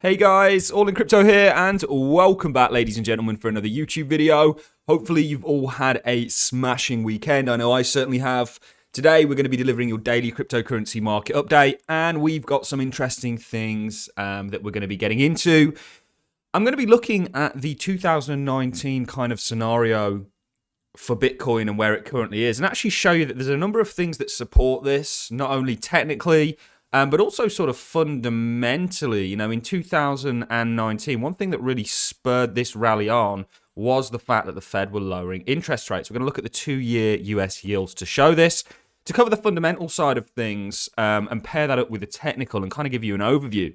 Hey guys, All in Crypto here, and welcome back, ladies and gentlemen, for another YouTube video. Hopefully you've all had a smashing weekend. I know I certainly have. Today we're going to be delivering your daily cryptocurrency market update, and we've got some interesting things that we're going to be getting into. I'm going to be looking at the 2019 kind of scenario for Bitcoin and where it currently is, and actually show you that there's a number of things that support this, not only technically, but also sort of fundamentally. You know, in 2019, one thing that really spurred this rally on was the fact that the Fed were lowering interest rates. We're going to look at the 2-year US yields to show this, to cover the fundamental side of things, and pair that up with the technical and kind of give you an overview.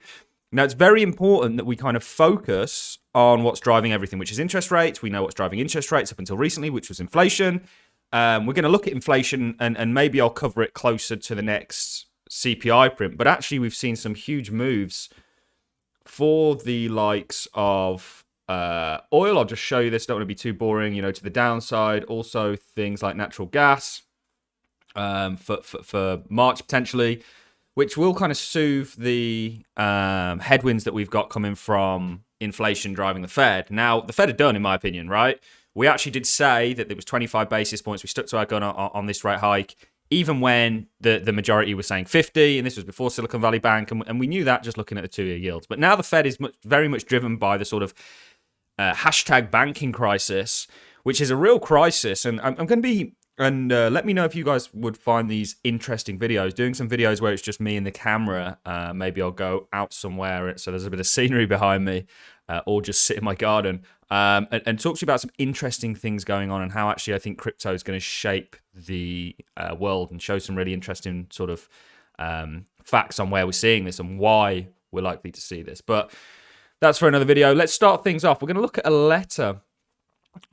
Now, it's very important that we kind of focus on what's driving everything, which is interest rates. We know what's driving interest rates up until recently, which was inflation. We're going to look at inflation, and maybe I'll cover it closer to the next CPI print. But actually, we've seen some huge moves for the likes of oil. I'll just show you this. Don't want to be too boring, you know, to the downside. Also, things like natural gas for March potentially, which will kind of soothe the headwinds that we've got coming from inflation driving the Fed. Now, the Fed are done, in my opinion, right? We actually did say that there was 25 basis points. We stuck to our gun on this rate hike, even when the majority was saying 50, and this was before Silicon Valley Bank, and we knew that just looking at the 2-year yields. But now the Fed is very much driven by the sort of hashtag banking crisis, which is a real crisis. And I'm going to be... And let me know if you guys would find these interesting videos. Doing some videos where it's just me and the camera. Maybe I'll go out somewhere so there's a bit of scenery behind me, or just sit in my garden and talk to you about some interesting things going on and how actually I think crypto is going to shape the world and show some really interesting sort of facts on where we're seeing this and why we're likely to see this. But that's for another video. Let's start things off. We're going to look at a letter,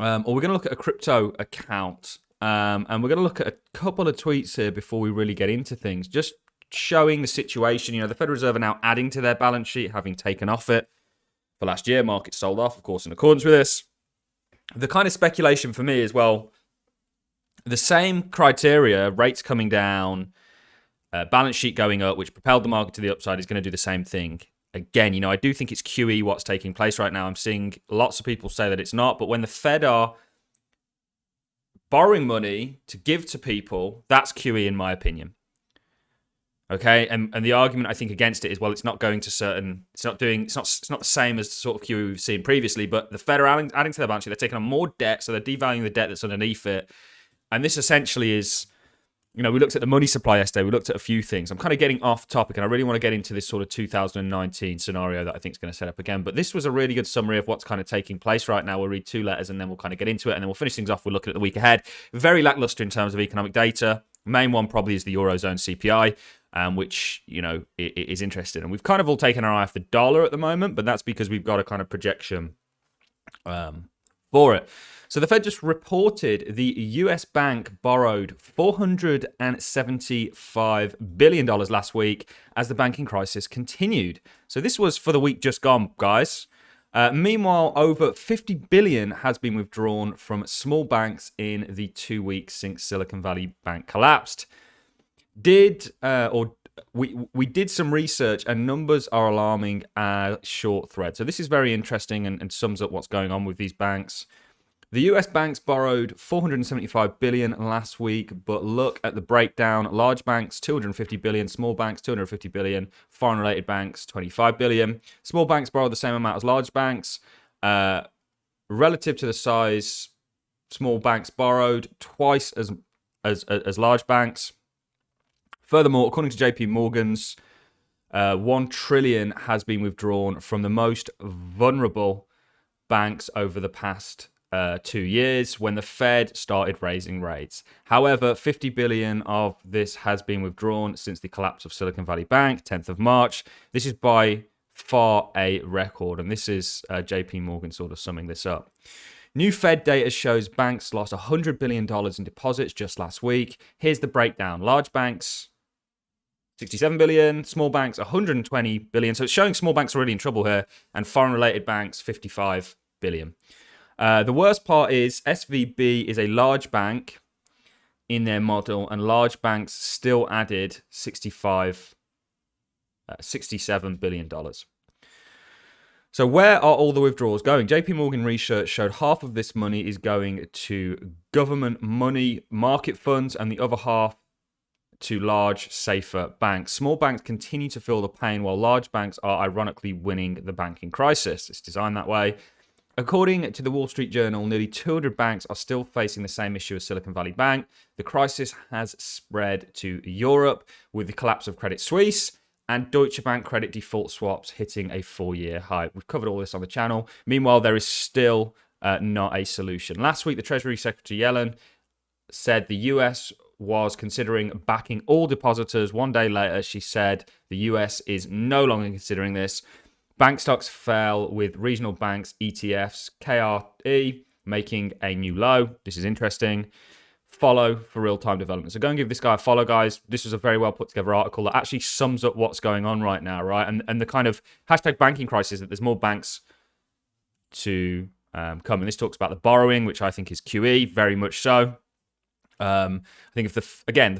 or we're going to look at a crypto account. And we're going to look at a couple of tweets here before we really get into things, just showing the situation. You know, the Federal Reserve are now adding to their balance sheet, having taken off it for last year. Market sold off, of course, in accordance with this. The kind of speculation for me is, well, the same criteria, rates coming down, balance sheet going up, which propelled the market to the upside, is going to do the same thing. Again, you know, I do think it's QE what's taking place right now. I'm seeing lots of people say that it's not, but when the Fed are borrowing money to give to people, that's QE in my opinion. Okay, and the argument I think against it is, well, it's not going to certain, it's not the same as the sort of QE we've seen previously, but the Fed are adding to their balance sheet. They're taking on more debt, so they're devaluing the debt that's underneath it. And this essentially is, you know, we looked at the money supply yesterday. We looked at a few things. I'm kind of getting off topic, and I really want to get into this sort of 2019 scenario that I think is going to set up again. But this was a really good summary of what's kind of taking place right now. We'll read 2 letters, and then we'll kind of get into it, and then we'll finish things off. We're looking at the week ahead. Very lackluster in terms of economic data. Main one probably is the Eurozone CPI, which, you know, is interesting. And we've kind of all taken our eye off the dollar at the moment, but that's because we've got a kind of projection for it. So the Fed just reported the US bank borrowed $475 billion last week as the banking crisis continued. So this was for the week just gone, guys. Meanwhile, over $50 billion has been withdrawn from small banks in the 2 weeks since Silicon Valley Bank collapsed. We did some research, and numbers are alarming as short thread. So this is very interesting and sums up what's going on with these banks. The US banks borrowed $475 billion last week, but look at the breakdown. Large banks, $250 billion. Small banks, $250 billion. Foreign-related banks, $25 billion. Small banks borrowed the same amount as large banks. Relative to the size, small banks borrowed twice as large banks. Furthermore, according to JP Morgan's, $1 trillion has been withdrawn from the most vulnerable banks over the past 2 years when the Fed started raising rates. However, $50 billion of this has been withdrawn since the collapse of Silicon Valley Bank, 10th of March. This is by far a record, and this is JP Morgan sort of summing this up. New Fed data shows banks lost $100 billion in deposits just last week. Here's the breakdown. Large banks, $67 billion. Small banks, $120 billion. So it's showing small banks are really in trouble here. And foreign-related banks, $55 billion. The worst part is SVB is a large bank in their model, and large banks still added $67 billion. So where are all the withdrawals going? JP Morgan research showed half of this money is going to government money market funds and the other half to large, safer banks. Small banks continue to feel the pain while large banks are ironically winning the banking crisis. It's designed that way. According to the Wall Street Journal, nearly 200 banks are still facing the same issue as Silicon Valley Bank. The crisis has spread to Europe with the collapse of Credit Suisse and Deutsche Bank credit default swaps hitting a 4-year high. We've covered all this on the channel. Meanwhile, there is still not a solution. Last week, the Treasury Secretary Yellen said the US was considering backing all depositors. One day later, she said the US is no longer considering this. Bank stocks fell with regional banks, ETFs, KRE making a new low. This is interesting. Follow for real-time development. So go and give this guy a follow, guys. This was a very well put together article that actually sums up what's going on right now, right? And the kind of hashtag banking crisis, that there's more banks to come. And this talks about the borrowing, which I think is QE, very much so. I think if the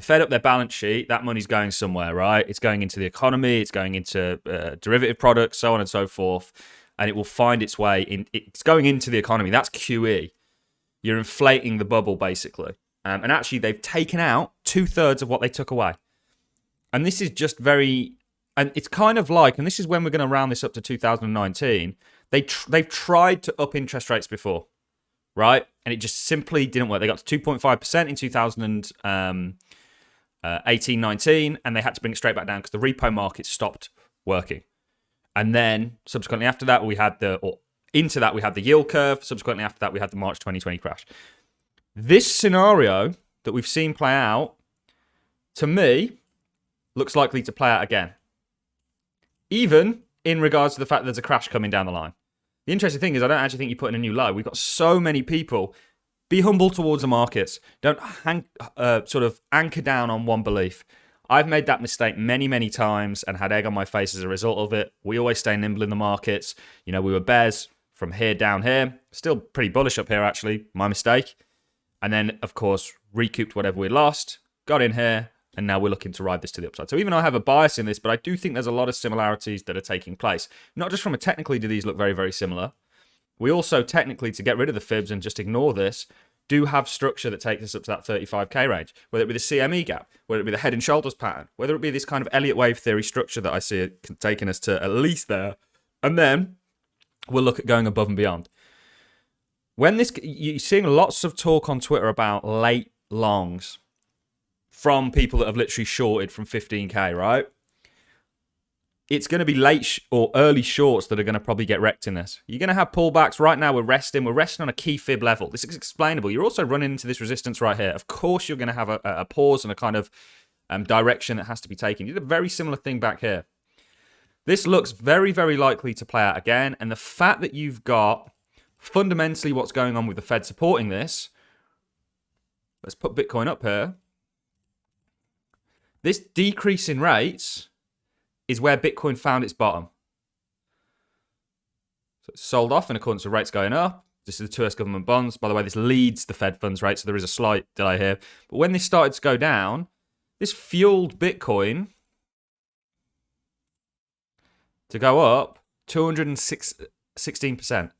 Fed up their balance sheet, that money's going somewhere, right? It's going into the economy, it's going into derivative products, so on and so forth, and it will find its way in. It's going into the economy. That's QE. You're inflating the bubble, basically. And actually, they've taken out 2/3 of what they took away. And this is just very, and it's kind of like, and this is when we're going to round this up to 2019. They've tried to up interest rates before, right? And it just simply didn't work. They got to 2.5% in 2018-19, and they had to bring it straight back down because the repo market stopped working. And then subsequently after that, we had the yield curve. Subsequently after that, we had the March 2020 crash. This scenario that we've seen play out, to me, looks likely to play out again. Even in regards to the fact that there's a crash coming down the line. The interesting thing is, I don't actually think you put in a new low. We've got so many people. Be humble towards the markets. Don't sort of anchor down on one belief. I've made that mistake many, many times and had egg on my face as a result of it. We always stay nimble in the markets. You know, we were bears from here down here. Still pretty bullish up here, actually. My mistake. And then, of course, recouped whatever we lost. Got in here. And now we're looking to ride this to the upside. So even though I have a bias in this, but I do think there's a lot of similarities that are taking place. Not just from a technically do these look very, very similar. We also technically, to get rid of the fibs and just ignore this, do have structure that takes us up to that 35k range. Whether it be the CME gap, whether it be the head and shoulders pattern, whether it be this kind of Elliott wave theory structure that I see it taking us to at least there. And then we'll look at going above and beyond. When this, you're seeing lots of talk on Twitter about late longs from people that have literally shorted from 15k, right? It's going to be late or early shorts that are going to probably get wrecked in this. You're going to have pullbacks. Right now, we're resting on a key fib level. This is explainable. You're also running into this resistance right here. Of course, you're going to have a pause and a kind of direction that has to be taken. You did a very similar thing back here. This looks very, very likely to play out again. And the fact that you've got fundamentally what's going on with the Fed supporting this. Let's put Bitcoin up here. This decrease in rates is where Bitcoin found its bottom. So it's sold off in accordance with rates going up. This is the 2S government bonds. By the way, this leads the Fed funds rate, so there is a slight delay here. But when this started to go down, this fueled Bitcoin to go up 216%.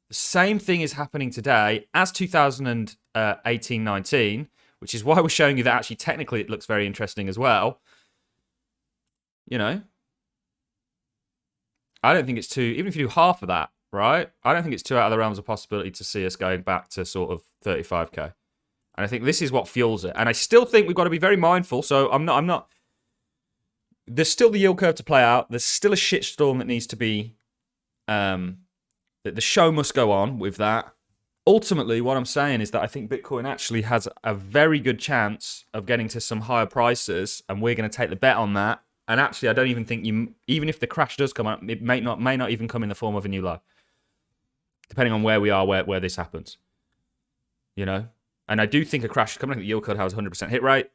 The same thing is happening today as 2018-19, which is why we're showing you that actually technically it looks very interesting as well. You know, I don't think it's too, even if you do half of that, right? I don't think it's too out of the realms of possibility to see us going back to sort of 35k. And I think this is what fuels it. And I still think we've got to be very mindful. So I'm not, there's still the yield curve to play out. There's still a shitstorm that needs to be, that the show must go on with that. Ultimately, what I'm saying is that I think Bitcoin actually has a very good chance of getting to some higher prices, and we're going to take the bet on that. And actually, I don't even think even if the crash does come up, it may not even come in the form of a new low, depending on where we are, where this happens. You know, and I do think a crash coming. I think the yield curve has 100% hit rate.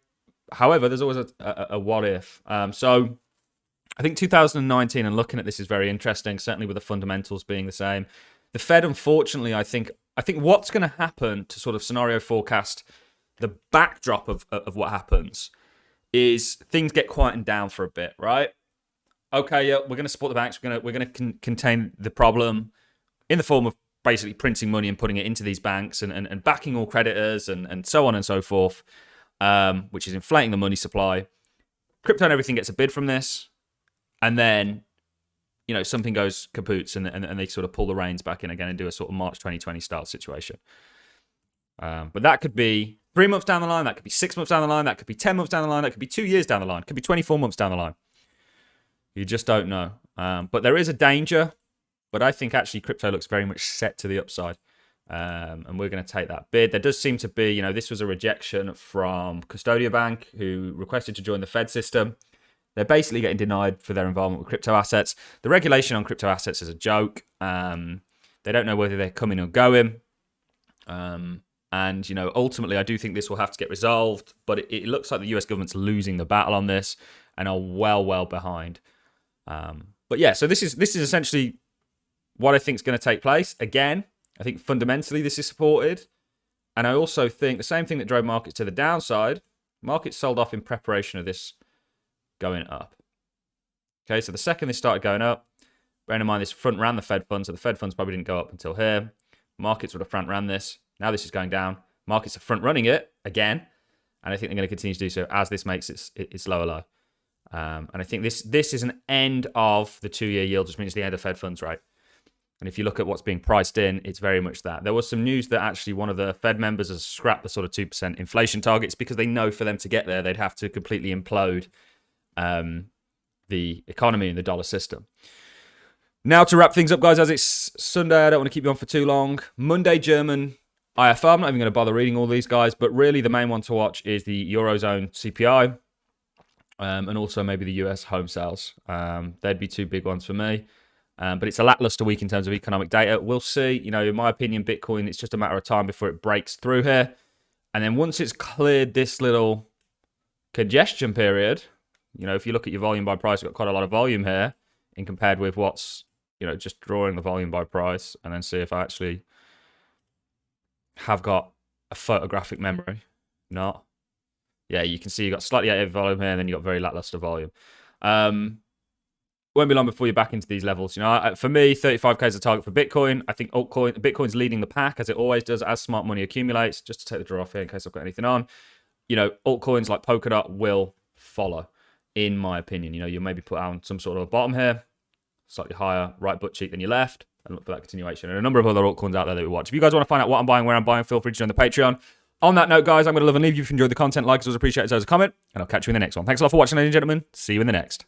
However, there's always a what if. So I think 2019 and looking at this is very interesting. Certainly with the fundamentals being the same. The Fed, unfortunately, I think what's going to happen to sort of scenario forecast the backdrop of what happens is things get quietened down for a bit, right? okay, yeah, we're going to support the banks. We're going to contain the problem in the form of basically printing money and putting it into these banks and backing all creditors and so on and so forth, which is inflating the money supply. Crypto and everything gets a bid from this, and then something goes kaput and they sort of pull the reins back in again and do a sort of March 2020 style situation. But that could be 3 months down the line, that could be 6 months down the line, that could be 10 months down the line, that could be 2 years down the line, it could be 24 months down the line. You just don't know. But there is a danger, but I think actually crypto looks very much set to the upside. And we're going to take that bid. There does seem to be, this was a rejection from Custodia Bank, who requested to join the Fed system. They're basically getting denied for their involvement with crypto assets. The regulation on crypto assets is a joke. They don't know whether they're coming or going. And ultimately, I do think this will have to get resolved. But it looks like the US government's losing the battle on this and are well behind. But yeah, so this is essentially what I think is going to take place. Again, I think fundamentally this is supported. And I also think the same thing that drove markets to the downside, markets sold off in preparation of this going up. Okay, so the second this started going up, bearing in mind this front ran the Fed funds, so the Fed funds probably didn't go up until here. Markets would have front ran this. Now this is going down. Markets are front running it again. And I think they're going to continue to do so as this makes its lower low. And I think this is an end of the 2-year yield, which means the end of Fed funds rate. And if you look at what's being priced in, it's very much that. There was some news that actually one of the Fed members has scrapped the sort of 2% inflation targets because they know for them to get there, they'd have to completely implode the economy and the dollar system. Now to wrap things up, guys, as it's Sunday, I don't want to keep you on for too long. Monday, German IFR. I'm not even going to bother reading all these guys, but really the main one to watch is the Eurozone CPI and also maybe the US home sales. They'd be two big ones for me. But it's a lackluster week in terms of economic data. We'll see. In my opinion, Bitcoin, it's just a matter of time before it breaks through here. And then once it's cleared this little congestion period, if you look at your volume by price, we've got quite a lot of volume here in compared with what's, just drawing the volume by price and then see if I actually have got a photographic memory. Not. Yeah, you can see you've got slightly out of volume here and then you've got very lackluster volume. Won't be long before you're back into these levels. For me, 35k is a target for Bitcoin. I think Bitcoin's leading the pack as it always does as smart money accumulates. Just to take the draw off here in case I've got anything on. Altcoins like Polkadot will follow, in my opinion. You'll maybe put on some sort of a bottom here, slightly higher right butt cheek than your left, and look for that continuation. And a number of other altcoins out there that we watch. If you guys want to find out what I'm buying, where I'm buying, feel free to join the Patreon. On that note, guys, I'm going to love and leave you. If you enjoyed the content, like us, appreciate it as a comment, and I'll catch you in the next one. Thanks a lot for watching, ladies and gentlemen. See you in the next.